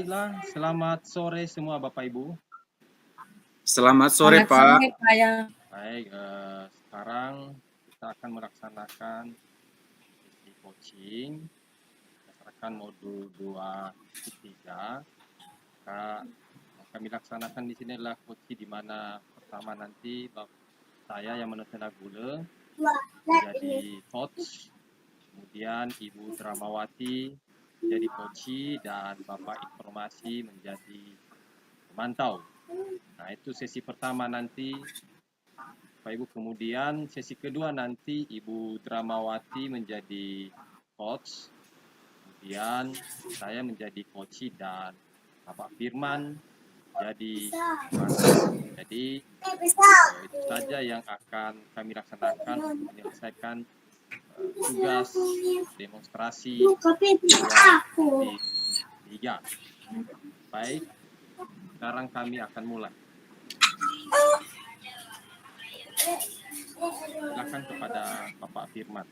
Baiklah, selamat sore semua Bapak Ibu. Selamat sore, Selamat Pak. sore, Pak ya. Baik, sekarang kita akan melaksanakan sesi coaching berdasarkan modul 2.3. Kami laksanakan di sini adalah coaching di mana pertama nanti saya yang menentukan gula menjadi coach, kemudian Ibu Dramawati menjadi coach dan Bapak Informasi menjadi pemantau. Nah, itu sesi pertama nanti Bapak Ibu. Kemudian sesi kedua nanti Ibu Dramawati menjadi coach, kemudian saya menjadi coach dan Bapak Firman jadi pemantau. Jadi itu saja yang akan kami laksanakan untuk menyelesaikan tugas demonstrasi 2.3. Baik, sekarang kami akan mulai. Silakan kepada Bapak Firman.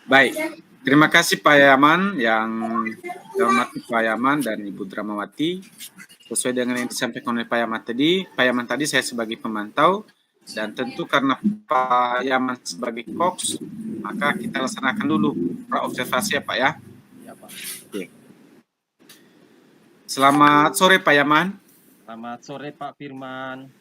Baik, terima kasih Pak Yaman, yang dihormati Pak Yaman dan Ibu Dramawati. Sesuai dengan yang disampaikan oleh Pak Yaman tadi saya sebagai pemantau, dan tentu karena Pak Yaman sebagai coach, maka kita laksanakan dulu pra-observasi ya Pak ya. Ya Pak. Oke. Selamat sore Pak Yaman. Selamat sore Pak Firman.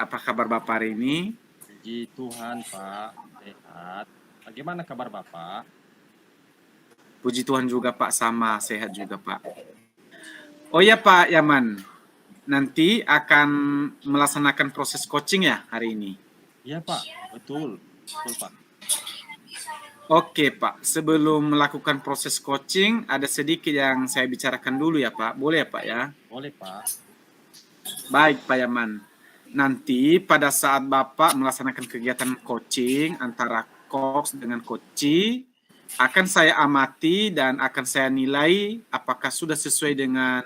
Apa kabar Bapak hari ini? Puji Tuhan Pak, sehat. Bagaimana kabar Bapak? Puji Tuhan juga Pak, sama sehat juga Pak. Oh ya Pak Yaman, nanti akan melaksanakan proses coaching ya hari ini? Iya Pak, betul Pak. Oke Pak, sebelum melakukan proses coaching, ada sedikit yang saya bicarakan dulu ya Pak, boleh ya Pak ya? Boleh Pak. Baik Pak Yaman, nanti pada saat Bapak melaksanakan kegiatan coaching antara coach dengan coachee, akan saya amati dan akan saya nilai apakah sudah sesuai dengan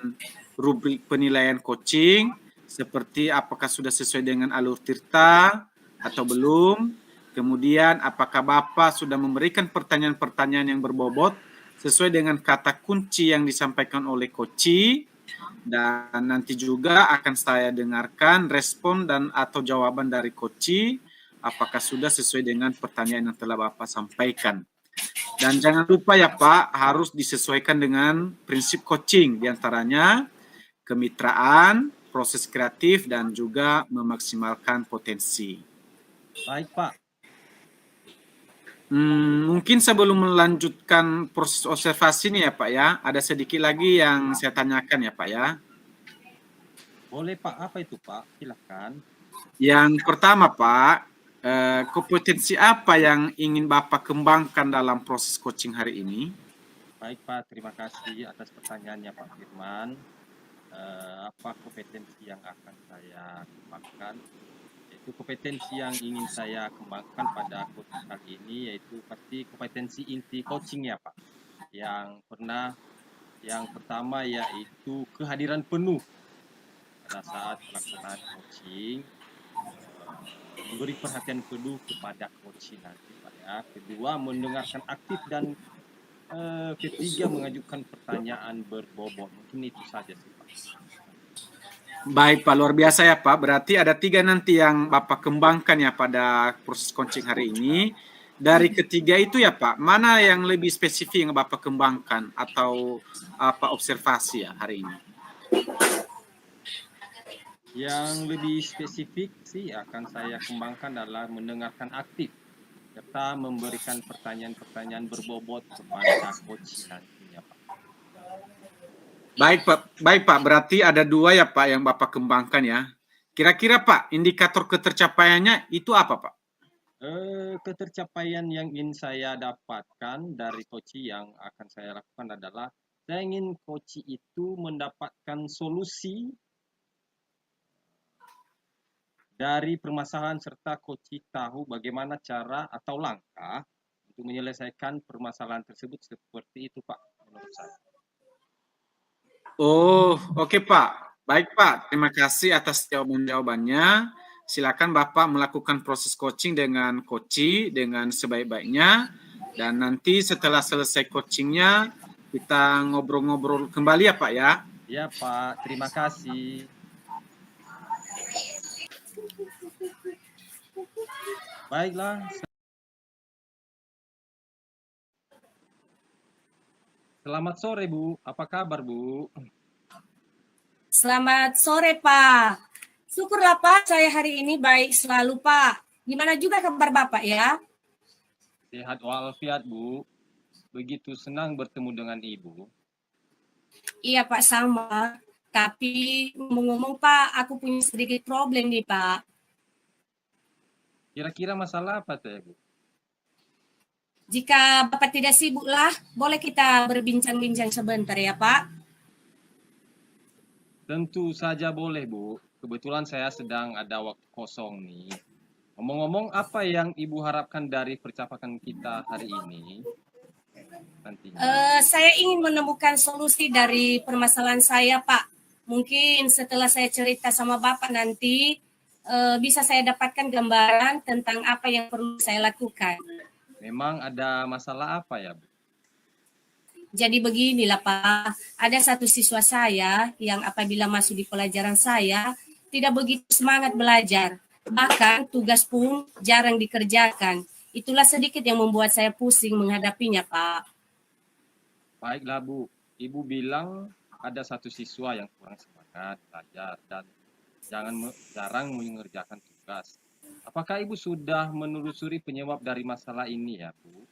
rubrik penilaian coaching, seperti apakah sudah sesuai dengan alur tirta atau belum. Kemudian apakah Bapak sudah memberikan pertanyaan-pertanyaan yang berbobot sesuai dengan kata kunci yang disampaikan oleh coachee, dan nanti juga akan saya dengarkan respon dan atau jawaban dari coachee apakah sudah sesuai dengan pertanyaan yang telah Bapak sampaikan. Dan jangan lupa ya Pak, harus disesuaikan dengan prinsip coaching, diantaranya kemitraan, proses kreatif, dan juga memaksimalkan potensi. Baik Pak. Mungkin sebelum melanjutkan proses observasi nih ya Pak ya, ada sedikit lagi yang saya tanyakan ya Pak ya. Boleh Pak, apa itu Pak? Silakan. Yang pertama Pak, kompetensi apa yang ingin Bapak kembangkan dalam proses coaching hari ini? Baik Pak, terima kasih atas pertanyaannya Pak Firman. Apa kompetensi yang akan saya kembangkan? Yaitu kompetensi yang ingin saya kembangkan pada coaching kali ini, yaitu pasti kompetensi inti coaching ya Pak. Yang pertama yaitu kehadiran penuh pada saat pelaksanaan coaching, memberi perhatian penuh kepada coaching nanti Pak ya. Kedua, mendengarkan aktif, dan ketiga, mengajukan pertanyaan berbobot. Mungkin itu saja sih Pak. Baik Pak, luar biasa ya Pak. Berarti ada 3 nanti yang Bapak kembangkan ya pada proses coaching hari ini. Dari ketiga itu ya Pak, mana yang lebih spesifik yang Bapak kembangkan atau apa observasi ya hari ini? Yang lebih spesifik sih akan saya kembangkan adalah mendengarkan aktif serta memberikan pertanyaan-pertanyaan berbobot kepada coach nantinya Pak. Baik Pak, berarti ada 2 ya Pak yang Bapak kembangkan ya. Kira-kira Pak, indikator ketercapaiannya itu apa Pak? Ketercapaian yang ingin saya dapatkan dari coach yang akan saya lakukan adalah saya ingin coach itu mendapatkan solusi dari permasalahan serta coach tahu bagaimana cara atau langkah untuk menyelesaikan permasalahan tersebut. Seperti itu Pak, menurut saya. Oh, oke Pak. Baik Pak, terima kasih atas jawabannya. Silakan Bapak melakukan proses coaching dengan coachee dengan sebaik-baiknya, dan nanti setelah selesai coachingnya kita ngobrol-ngobrol kembali ya Pak ya. Ya Pak, terima kasih. Baiklah. Selamat sore Bu, apa kabar Bu? Selamat sore Pak. Syukurlah Pak, saya hari ini baik selalu Pak. Gimana juga kabar Bapak ya? Sehat walafiat Bu. Begitu senang bertemu dengan Ibu. Iya Pak, sama. Tapi ngomong-ngomong Pak, aku punya sedikit problem nih Pak. Kira-kira masalah apa teh Bu? Jika Bapak tidak sibuk lah, boleh kita berbincang-bincang sebentar ya Pak? Tentu saja boleh Bu. Kebetulan saya sedang ada waktu kosong nih. Ngomong-ngomong, apa yang Ibu harapkan dari percakapan kita hari ini? Nantinya. Saya ingin menemukan solusi dari permasalahan saya Pak. Mungkin setelah saya cerita sama Bapak nanti, bisa saya dapatkan gambaran tentang apa yang perlu saya lakukan. Memang ada masalah apa ya Bu? Jadi beginilah Pak, ada satu siswa saya yang apabila masuk di pelajaran saya tidak begitu semangat belajar. Bahkan tugas pun jarang dikerjakan. Itulah sedikit yang membuat saya pusing menghadapinya Pak. Baiklah Bu, Ibu bilang ada satu siswa yang kurang semangat belajar dan jarang mengerjakan tugas. Apakah Ibu sudah menelusuri penyebab dari masalah ini ya Bu?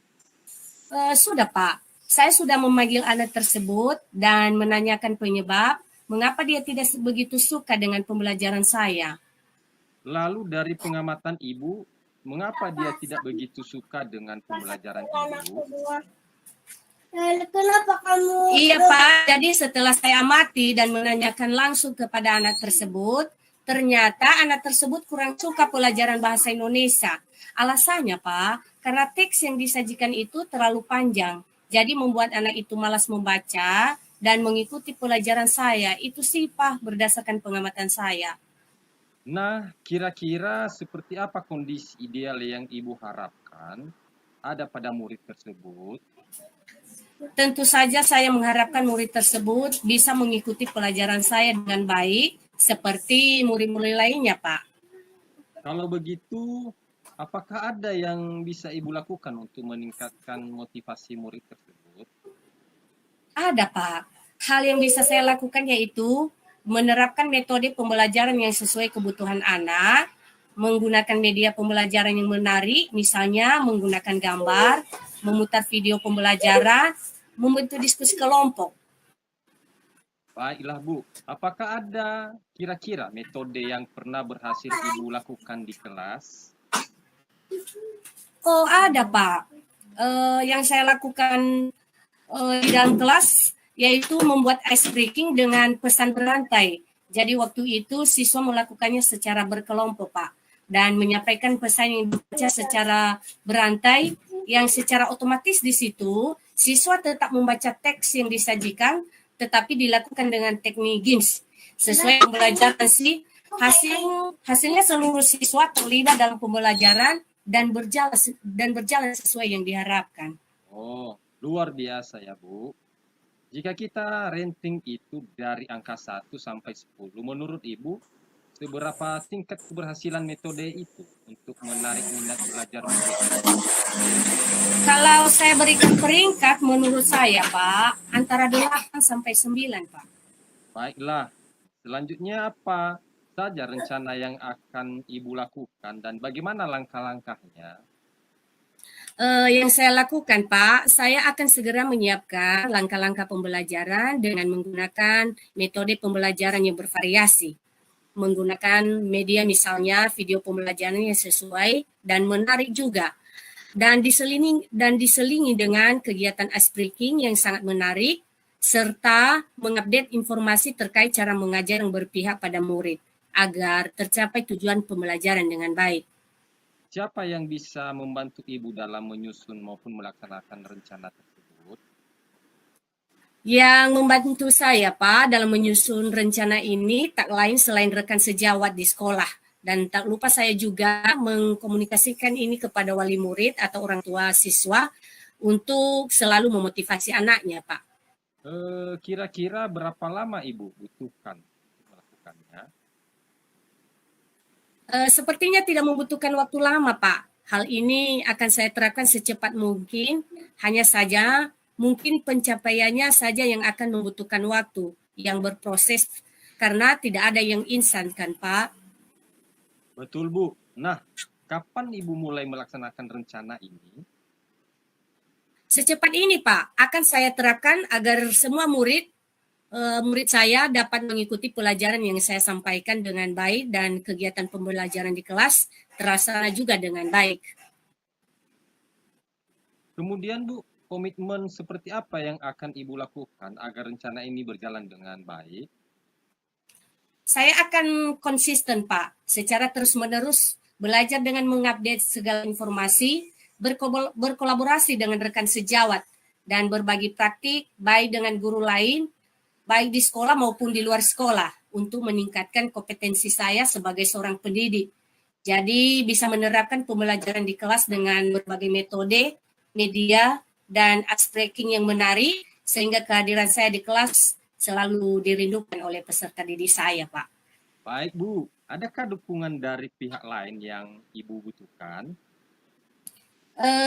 Sudah Pak, saya sudah memanggil anak tersebut dan menanyakan penyebab mengapa dia tidak begitu suka dengan pembelajaran saya. Lalu dari pengamatan Ibu, mengapa dia tidak begitu suka dengan pembelajaran Ibu? Kenapa kamu? Iya Pak, jadi setelah saya amati dan menanyakan langsung kepada anak tersebut, ternyata anak tersebut kurang suka pelajaran bahasa Indonesia. Alasannya Pak, karena teks yang disajikan itu terlalu panjang, jadi membuat anak itu malas membaca dan mengikuti pelajaran saya. Itu sih Pak, berdasarkan pengamatan saya. Nah, kira-kira seperti apa kondisi ideal yang Ibu harapkan ada pada murid tersebut? Tentu saja saya mengharapkan murid tersebut bisa mengikuti pelajaran saya dengan baik seperti murid-murid lainnya, Pak. Kalau begitu, apakah ada yang bisa Ibu lakukan untuk meningkatkan motivasi murid tersebut? Ada, Pak. Hal yang bisa saya lakukan yaitu menerapkan metode pembelajaran yang sesuai kebutuhan anak, menggunakan media pembelajaran yang menarik, misalnya menggunakan gambar, memutar video pembelajaran, membentuk diskusi kelompok. Baiklah Bu, apakah ada kira-kira metode yang pernah berhasil Ibu lakukan di kelas? Oh ada Pak, yang saya lakukan di dalam kelas yaitu membuat ice breaking dengan pesan berantai. Jadi waktu itu siswa melakukannya secara berkelompok Pak dan menyampaikan pesan yang dibaca secara berantai yang secara otomatis di situ siswa tetap membaca teks yang disajikan tetapi dilakukan dengan teknik games sesuai pembelajaran sih. Hasilnya seluruh siswa terlibat dalam pembelajaran dan berjalan sesuai yang diharapkan. Oh, luar biasa ya Bu. Jika kita ranking itu dari angka 1 sampai 10, menurut Ibu, seberapa tingkat keberhasilan metode itu untuk menarik minat belajar murid? Kalau saya berikan peringkat, menurut saya Pak, antara 8 sampai 9 Pak. Baiklah, selanjutnya apa saja rencana yang akan Ibu lakukan dan bagaimana langkah-langkahnya? Yang saya lakukan Pak, saya akan segera menyiapkan langkah-langkah pembelajaran dengan menggunakan metode pembelajaran yang bervariasi. Menggunakan media misalnya video pembelajaran yang sesuai dan menarik juga. Dan diselingi dengan kegiatan ice breaking yang sangat menarik, serta mengupdate informasi terkait cara mengajar yang berpihak pada murid, agar tercapai tujuan pembelajaran dengan baik. Siapa yang bisa membantu Ibu dalam menyusun maupun melaksanakan rencana tersebut? Yang membantu saya, Pak, dalam menyusun rencana ini tak lain selain rekan sejawat di sekolah. Dan tak lupa saya juga mengkomunikasikan ini kepada wali murid atau orang tua siswa untuk selalu memotivasi anaknya, Pak. Kira-kira berapa lama Ibu butuhkan untuk melakukannya? Sepertinya tidak membutuhkan waktu lama, Pak. Hal ini akan saya terapkan secepat mungkin, hanya saja mungkin pencapaiannya saja yang akan membutuhkan waktu yang berproses karena tidak ada yang instan kan, Pak. Betul, Bu. Nah, kapan Ibu mulai melaksanakan rencana ini? Secepat ini, Pak, akan saya terapkan agar semua murid saya dapat mengikuti pelajaran yang saya sampaikan dengan baik dan kegiatan pembelajaran di kelas terlaksana juga dengan baik. Kemudian, Bu, komitmen seperti apa yang akan Ibu lakukan agar rencana ini berjalan dengan baik? Saya akan konsisten, Pak, secara terus-menerus belajar dengan mengupdate segala informasi, berkolaborasi dengan rekan sejawat, dan berbagi praktik baik dengan guru lain, baik di sekolah maupun di luar sekolah, untuk meningkatkan kompetensi saya sebagai seorang pendidik. Jadi bisa menerapkan pembelajaran di kelas dengan berbagai metode, media, dan icebreaking yang menarik, sehingga kehadiran saya di kelas selalu dirindukan oleh peserta didik saya, Pak. Baik, Bu. Adakah dukungan dari pihak lain yang Ibu butuhkan?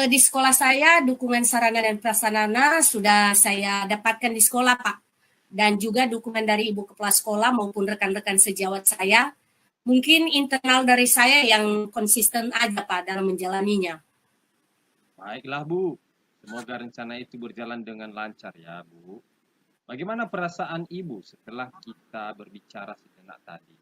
Di sekolah saya, dukungan sarana dan prasarana sudah saya dapatkan di sekolah, Pak. Dan juga dukungan dari Ibu Kepala Sekolah maupun rekan-rekan sejawat saya. Mungkin internal dari saya yang konsisten aja, Pak, dalam menjalaninya. Baiklah, Bu. Semoga rencana itu berjalan dengan lancar ya, Bu. Bagaimana perasaan Ibu setelah kita berbicara sejenak tadi?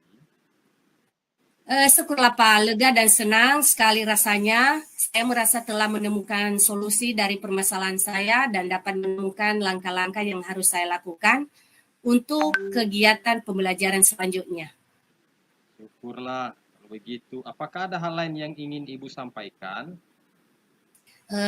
Syukurlah Pak, lega dan senang sekali rasanya. Saya merasa telah menemukan solusi dari permasalahan saya dan dapat menemukan langkah-langkah yang harus saya lakukan untuk kegiatan pembelajaran selanjutnya. Syukurlah kalau begitu. Apakah ada hal lain yang ingin Ibu sampaikan?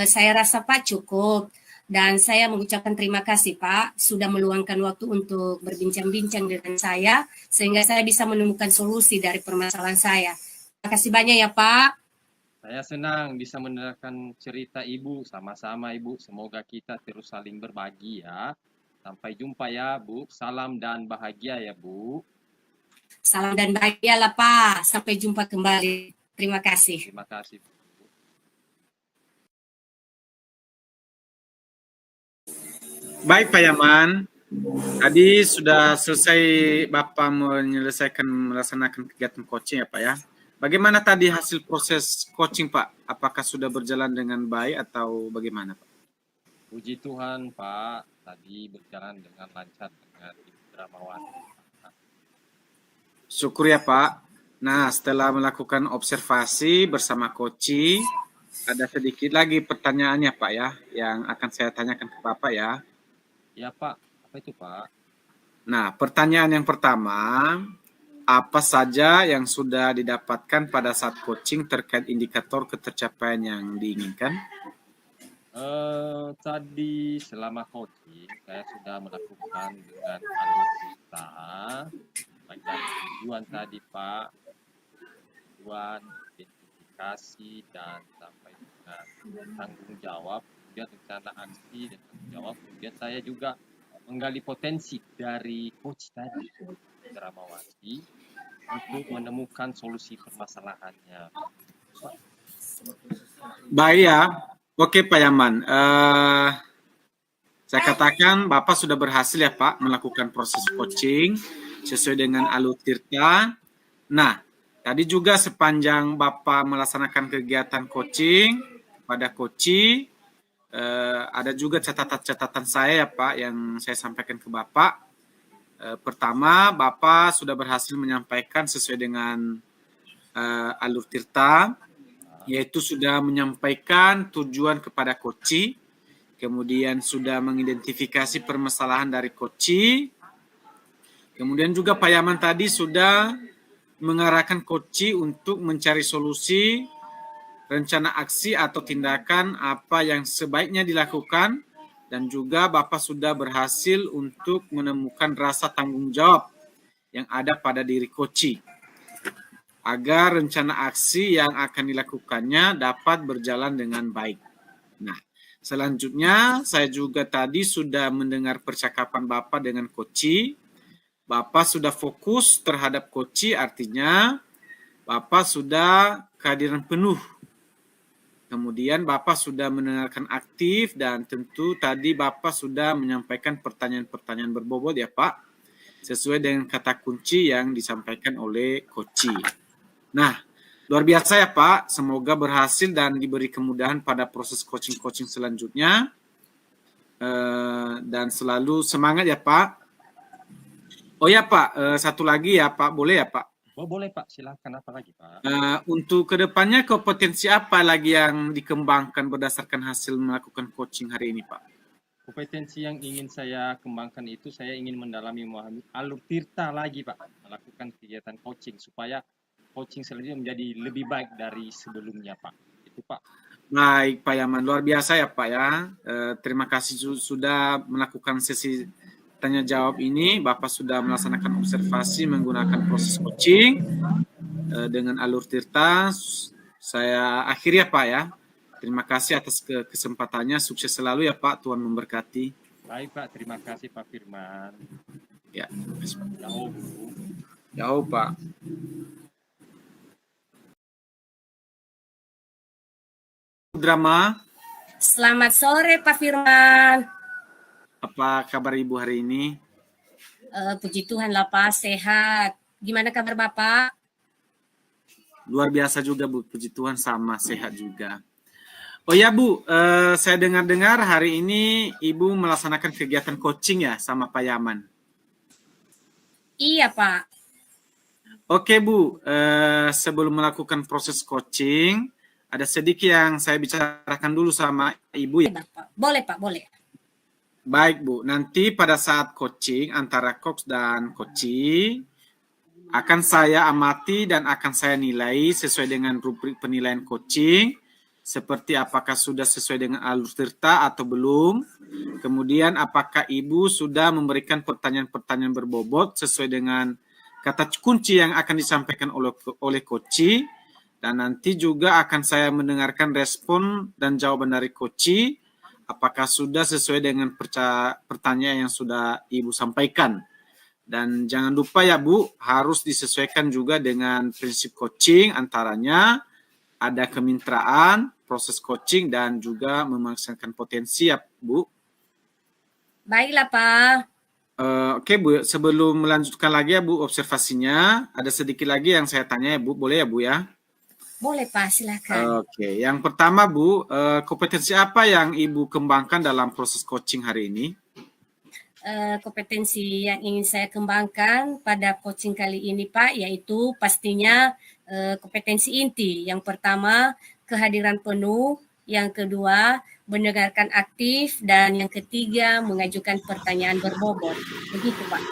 Saya rasa Pak cukup. Dan saya mengucapkan terima kasih Pak sudah meluangkan waktu untuk berbincang-bincang dengan saya sehingga saya bisa menemukan solusi dari permasalahan saya. Terima kasih banyak ya Pak. Saya senang bisa mendengarkan cerita Ibu. Sama-sama Ibu. Semoga kita terus saling berbagi ya. Sampai jumpa ya Bu. Salam dan bahagia ya Bu. Salam dan bahagia lah Pak. Sampai jumpa kembali. Terima kasih. Terima kasih. Baik Pak Yaman, tadi sudah selesai Bapak melaksanakan kegiatan coaching ya Pak ya. Bagaimana tadi hasil proses coaching Pak? Apakah sudah berjalan dengan baik atau bagaimana Pak? Puji Tuhan Pak, tadi berjalan dengan lancar dengan Ibu Dramawati. Syukur ya Pak. Nah, setelah melakukan observasi bersama coaching, ada sedikit lagi pertanyaannya Pak ya, yang akan saya tanyakan ke Bapak ya. Ya Pak, apa itu Pak? Nah, pertanyaan yang pertama, apa saja yang sudah didapatkan pada saat coaching terkait indikator ketercapaian yang diinginkan? Tadi selama coaching saya sudah melakukan dengan alutsista bagian tujuan tadi Pak, tujuan identifikasi dan sampai dengan tanggung jawab, kemudian rencana aksi dan tanggung jawab, kemudian saya juga menggali potensi dari coach tadi Dramawati untuk menemukan solusi permasalahannya. Baik ya. Oke Pak Yaman, saya katakan Bapak sudah berhasil ya Pak melakukan proses coaching sesuai dengan alur tirta. Nah, tadi juga sepanjang Bapak melaksanakan kegiatan coaching pada coaching, ada juga catatan-catatan saya ya Pak yang saya sampaikan ke Bapak. Pertama, Bapak sudah berhasil menyampaikan sesuai dengan alur tirta, yaitu sudah menyampaikan tujuan kepada coaching, kemudian sudah mengidentifikasi permasalahan dari coaching, kemudian juga Pak Yaman tadi sudah mengarahkan coaching untuk mencari solusi, rencana aksi atau tindakan apa yang sebaiknya dilakukan, dan juga Bapak sudah berhasil untuk menemukan rasa tanggung jawab yang ada pada diri coaching, agar rencana aksi yang akan dilakukannya dapat berjalan dengan baik. Nah, Selanjutnya, saya juga tadi sudah mendengar percakapan Bapak dengan Koci. Bapak sudah fokus terhadap Koci, artinya Bapak sudah kehadiran penuh. Kemudian Bapak sudah mendengarkan aktif dan tentu tadi Bapak sudah menyampaikan pertanyaan-pertanyaan berbobot ya Pak, sesuai dengan kata kunci yang disampaikan oleh Koci. Nah, luar biasa ya Pak, semoga berhasil dan diberi kemudahan pada proses coaching-coaching selanjutnya. Dan selalu semangat ya Pak. Oh ya Pak, satu lagi ya Pak, boleh ya Pak? Oh, boleh Pak, silahkan. Apa lagi Pak? Untuk kedepannya kompetensi apa lagi yang dikembangkan berdasarkan hasil melakukan coaching hari ini Pak? Kompetensi yang ingin saya kembangkan itu saya ingin mendalami memahami alur tirta lagi Pak, melakukan kegiatan coaching supaya coaching selanjutnya menjadi lebih baik dari sebelumnya Pak. Itu Pak. Baik Pak Yaman, luar biasa ya Pak ya. Terima kasih sudah melakukan sesi tanya jawab ini. Bapak sudah melaksanakan observasi menggunakan proses coaching dengan alur tirta. Saya akhiri ya Pak ya. Terima kasih atas kesempatannya. Sukses selalu ya Pak. Tuhan memberkati. Baik Pak, terima kasih Pak Firman. Ya, terima kasih Pak. Jauh Bu. Jauh Pak. Drama. Selamat sore Pak Firman. Apa kabar Ibu hari ini? Puji Tuhan lah Pak, sehat. Gimana kabar Bapak? Luar biasa juga Bu, puji Tuhan sama, sehat juga. Oh ya Bu, saya dengar-dengar hari ini Ibu melaksanakan kegiatan coaching ya sama Pak Yaman. Iya Pak. Oke Bu, sebelum melakukan proses coaching, ada sedikit yang saya bicarakan dulu sama Ibu ya. Boleh Pak, boleh. Baik Bu, nanti pada saat coaching antara coach dan coachee akan saya amati dan akan saya nilai sesuai dengan rubrik penilaian coaching, seperti apakah sudah sesuai dengan alur tirta atau belum. Kemudian apakah Ibu sudah memberikan pertanyaan-pertanyaan berbobot sesuai dengan kata kunci yang akan disampaikan oleh coachee. Dan nanti juga akan saya mendengarkan respon dan jawaban dari coachee, apakah sudah sesuai dengan pertanyaan yang sudah Ibu sampaikan. Dan jangan lupa ya Bu, harus disesuaikan juga dengan prinsip coaching, antaranya ada kemitraan, proses coaching, dan juga memaksimalkan potensi ya Bu. Baiklah Pak. Oke Bu, sebelum melanjutkan lagi ya Bu observasinya, ada sedikit lagi yang saya tanya ya Bu, boleh ya Bu ya? Boleh Pak, silakan. Oke, yang pertama Bu, kompetensi apa yang Ibu kembangkan dalam proses coaching hari ini? Kompetensi yang ingin saya kembangkan pada coaching kali ini Pak, yaitu pastinya kompetensi inti. Yang pertama, kehadiran penuh. Yang kedua, mendengarkan aktif. Dan yang ketiga, mengajukan pertanyaan berbobot. Begitu Pak.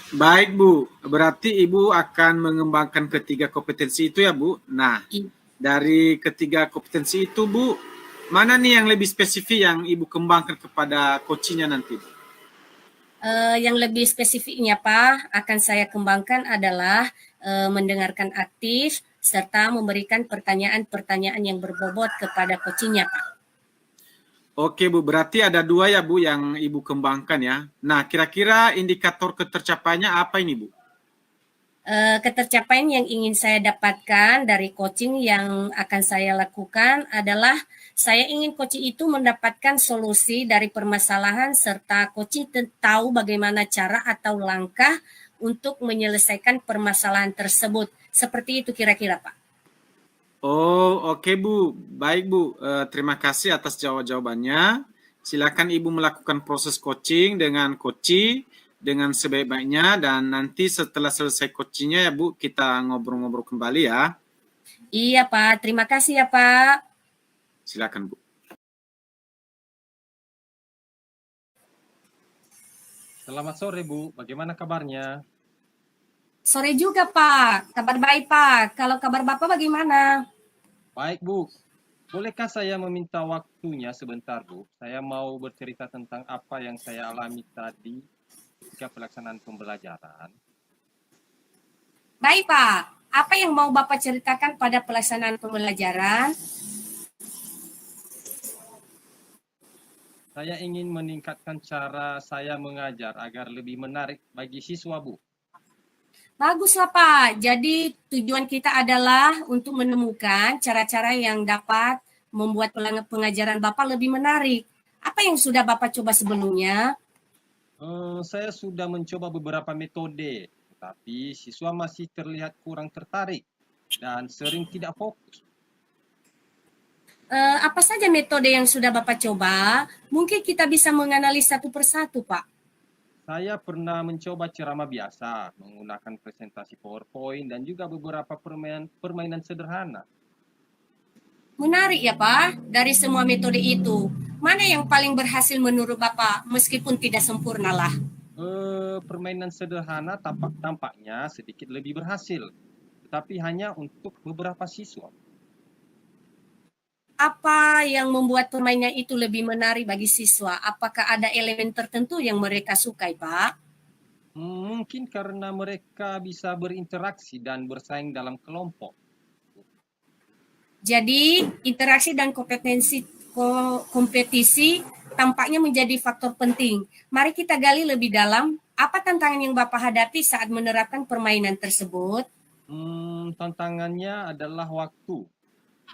Baik Bu, berarti Ibu akan mengembangkan ketiga kompetensi itu ya Bu. Nah, dari ketiga kompetensi itu Bu, mana nih yang lebih spesifik yang Ibu kembangkan kepada coachingnya nanti? Yang lebih spesifiknya Pak, akan saya kembangkan adalah mendengarkan aktif serta memberikan pertanyaan-pertanyaan yang berbobot kepada coachingnya Pak. Oke Bu, berarti ada dua ya Bu yang Ibu kembangkan ya. Nah, kira-kira indikator ketercapaiannya apa ini Bu? Ketercapaian yang ingin saya dapatkan dari coaching yang akan saya lakukan adalah saya ingin coaching itu mendapatkan solusi dari permasalahan serta coaching tahu bagaimana cara atau langkah untuk menyelesaikan permasalahan tersebut. Seperti itu kira-kira Pak. Oh, oke Bu. Baik Bu, terima kasih atas jawabannya. Silakan Ibu melakukan proses coaching dengan coachee dengan sebaik-baiknya dan nanti setelah selesai coachingnya ya Bu, kita ngobrol-ngobrol kembali ya. Iya Pak, terima kasih ya Pak. Silakan Bu. Selamat sore Bu, bagaimana kabarnya? Sore juga Pak, kabar baik Pak. Kalau kabar Bapak bagaimana? Baik Bu, bolehkah saya meminta waktunya sebentar Bu? Saya mau bercerita tentang apa yang saya alami tadi ketika pelaksanaan pembelajaran. Baik Pak, apa yang mau Bapak ceritakan pada pelaksanaan pembelajaran? Saya ingin meningkatkan cara saya mengajar agar lebih menarik bagi siswa, Bu. Baguslah Pak. Jadi tujuan kita adalah untuk menemukan cara-cara yang dapat membuat pengajaran Bapak lebih menarik. Apa yang sudah Bapak coba sebelumnya? Saya sudah mencoba beberapa metode, tetapi siswa masih terlihat kurang tertarik dan sering tidak fokus. Apa saja metode yang sudah Bapak coba? Mungkin kita bisa menganalisis satu persatu, Pak. Saya pernah mencoba ceramah biasa, menggunakan presentasi PowerPoint, dan juga beberapa permainan sederhana. Menarik ya, Pak. Dari semua metode itu, mana yang paling berhasil menurut Bapak, meskipun tidak sempurna lah? Permainan sederhana tampaknya sedikit lebih berhasil, tetapi hanya untuk beberapa siswa. Apa yang membuat permainan itu lebih menarik bagi siswa? Apakah ada elemen tertentu yang mereka sukai, Pak? Mungkin karena mereka bisa berinteraksi dan bersaing dalam kelompok. Jadi, interaksi dan kompetisi tampaknya menjadi faktor penting. Mari kita gali lebih dalam, apa tantangan yang Bapak hadapi saat menerapkan permainan tersebut? Tantangannya adalah waktu.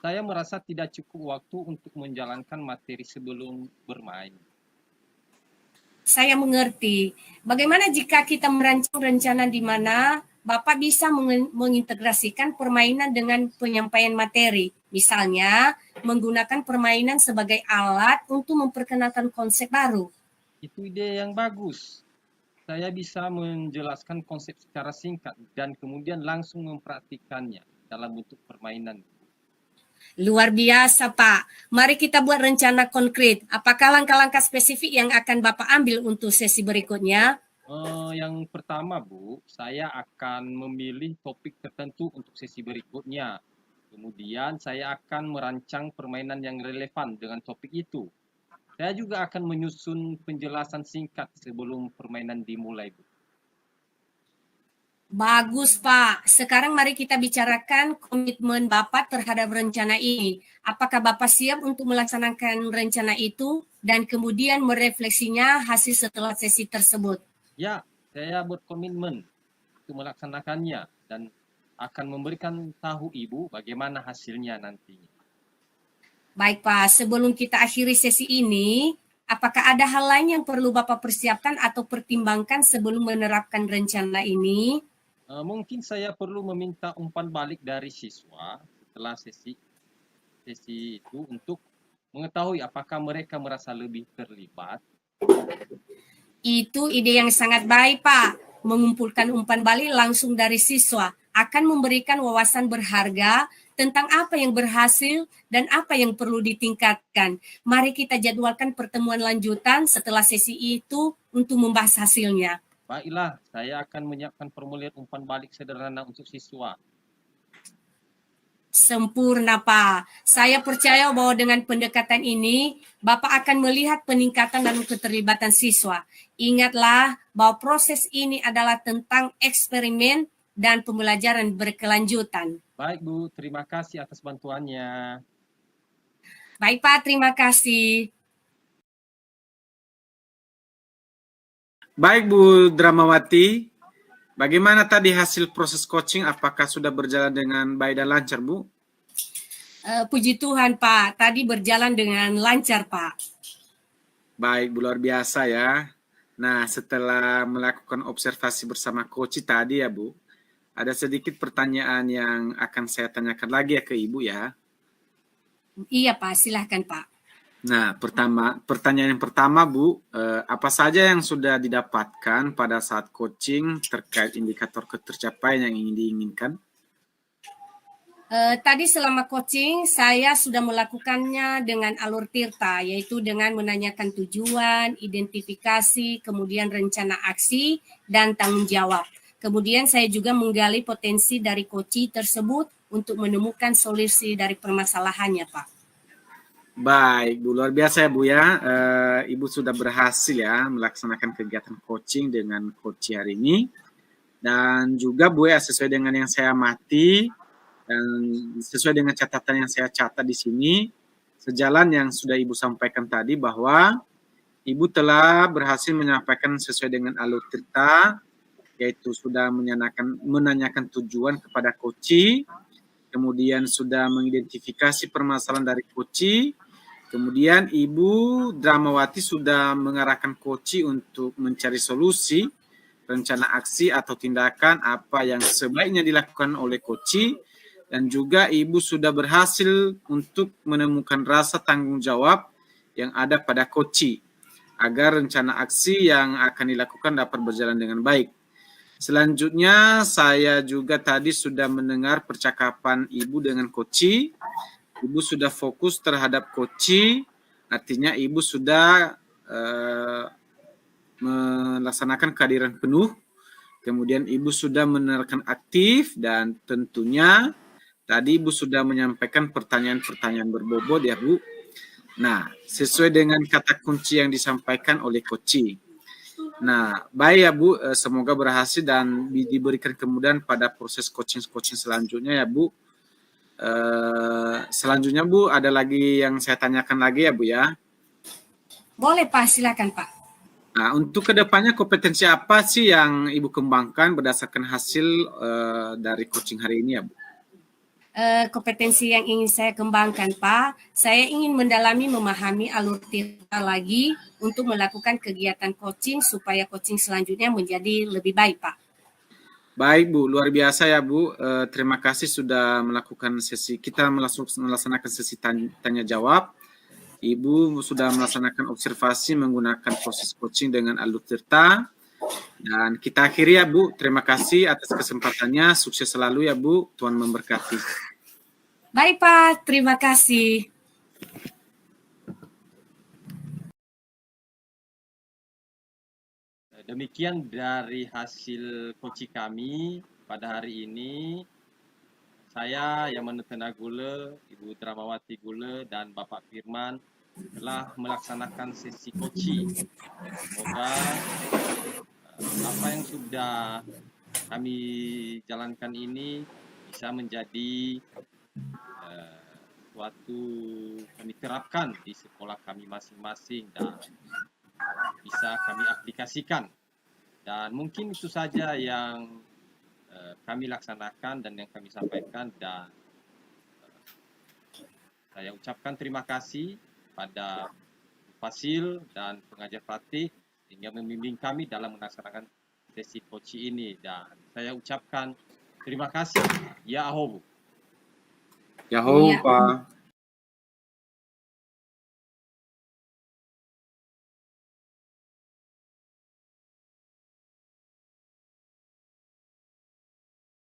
Saya merasa tidak cukup waktu untuk menjalankan materi sebelum bermain. Saya mengerti. Bagaimana jika kita merancang rencana di mana Bapak bisa mengintegrasikan permainan dengan penyampaian materi? Misalnya, menggunakan permainan sebagai alat untuk memperkenalkan konsep baru. Itu ide yang bagus. Saya bisa menjelaskan konsep secara singkat dan kemudian langsung mempraktikkannya dalam bentuk permainan. Luar biasa, Pak. Mari kita buat rencana konkret. Apakah langkah-langkah spesifik yang akan Bapak ambil untuk sesi berikutnya? Yang pertama, Bu, saya akan memilih topik tertentu untuk sesi berikutnya. Kemudian saya akan merancang permainan yang relevan dengan topik itu. Saya juga akan menyusun penjelasan singkat sebelum permainan dimulai, Bu. Bagus, Pak. Sekarang mari kita bicarakan komitmen Bapak terhadap rencana ini. Apakah Bapak siap untuk melaksanakan rencana itu dan kemudian merefleksinya hasil setelah sesi tersebut? Ya, saya berkomitmen untuk melaksanakannya dan akan memberikan tahu Ibu bagaimana hasilnya nantinya. Baik, Pak. Sebelum kita akhiri sesi ini, apakah ada hal lain yang perlu Bapak persiapkan atau pertimbangkan sebelum menerapkan rencana ini? Mungkin saya perlu meminta umpan balik dari siswa setelah sesi itu untuk mengetahui apakah mereka merasa lebih terlibat. Itu ide yang sangat baik, Pak. Mengumpulkan umpan balik langsung dari siswa akan memberikan wawasan berharga tentang apa yang berhasil dan apa yang perlu ditingkatkan. Mari kita jadwalkan pertemuan lanjutan setelah sesi itu untuk membahas hasilnya. Baiklah, saya akan menyiapkan formulir umpan balik sederhana untuk siswa. Sempurna, Pak. Saya percaya bahwa dengan pendekatan ini, Bapak akan melihat peningkatan dalam keterlibatan siswa. Ingatlah bahwa proses ini adalah tentang eksperimen dan pembelajaran berkelanjutan. Baik, Bu. Terima kasih atas bantuannya. Baik, Pak. Terima kasih. Baik Bu Dramawati, bagaimana tadi hasil proses coaching? Apakah sudah berjalan dengan baik dan lancar, Bu? Puji Tuhan, Pak. Tadi berjalan dengan lancar, Pak. Baik, Bu, luar biasa ya. Nah, setelah melakukan observasi bersama coach tadi ya, Bu, ada sedikit pertanyaan yang akan saya tanyakan lagi ya ke Ibu ya. Iya, Pak. Silahkan, Pak. Nah, pertanyaan yang pertama, Bu, apa saja yang sudah didapatkan pada saat coaching terkait indikator ketercapaian yang ingin diinginkan? Tadi selama coaching, saya sudah melakukannya dengan alur tirta, yaitu dengan menanyakan tujuan, identifikasi, kemudian rencana aksi, dan tanggung jawab. Kemudian saya juga menggali potensi dari coaching tersebut untuk menemukan solusi dari permasalahannya, Pak. Baik, Bu, luar biasa ya Bu ya. Ibu sudah berhasil ya melaksanakan kegiatan coaching dengan coach hari ini. Dan juga Bu ya, sesuai dengan yang saya amati dan sesuai dengan catatan yang saya catat di sini, sejalan yang sudah Ibu sampaikan tadi bahwa Ibu telah berhasil menyampaikan sesuai dengan alur cerita, yaitu sudah menanyakan tujuan kepada koci, kemudian sudah mengidentifikasi permasalahan dari koci, kemudian Ibu Dramawati sudah mengarahkan koci untuk mencari solusi, rencana aksi atau tindakan apa yang sebaiknya dilakukan oleh koci, dan juga Ibu sudah berhasil untuk menemukan rasa tanggung jawab yang ada pada koci, agar rencana aksi yang akan dilakukan dapat berjalan dengan baik. Selanjutnya, saya juga tadi sudah mendengar percakapan Ibu dengan koci. Ibu sudah fokus terhadap koci, artinya Ibu sudah melaksanakan kehadiran penuh. Kemudian Ibu sudah menerapkan aktif, dan tentunya tadi Ibu sudah menyampaikan pertanyaan-pertanyaan berbobot ya Bu. Nah, sesuai dengan kata kunci yang disampaikan oleh koci. Nah, baik ya Bu, semoga berhasil dan diberikan kemudahan pada proses coaching selanjutnya ya Bu. Selanjutnya Bu, ada lagi yang saya tanyakan lagi ya Bu ya. Boleh Pak, silakan Pak. Nah, untuk kedepannya kompetensi apa sih yang Ibu kembangkan berdasarkan hasil dari coaching hari ini ya Bu? Kompetensi yang ingin saya kembangkan Pak, saya ingin mendalami memahami alur cerita lagi untuk melakukan kegiatan coaching supaya coaching selanjutnya menjadi lebih baik Pak. Baik Bu, luar biasa ya Bu. Terima kasih sudah melakukan melaksanakan sesi tanya jawab. Ibu sudah melaksanakan observasi menggunakan proses coaching dengan alur cerita. Dan kita akhiri ya Bu. Terima kasih atas kesempatannya. Sukses selalu ya Bu. Tuhan memberkati. Baik Pak, terima kasih. Demikian dari hasil coaching kami pada hari ini. Saya, Yaman Gule, Ibu Dramawati Gule, dan Bapak Firman telah melaksanakan sesi coaching. Semoga apa yang sudah kami jalankan ini bisa menjadi suatu kami terapkan di sekolah kami masing-masing dan bisa kami aplikasikan. Dan mungkin itu saja yang kami laksanakan dan yang kami sampaikan, dan saya ucapkan terima kasih pada Fasil dan pengajar Fatih hingga membimbing kami dalam melaksanakan sesi coaching ini, dan saya ucapkan terima kasih. Ya Ahobu. Ya Pak.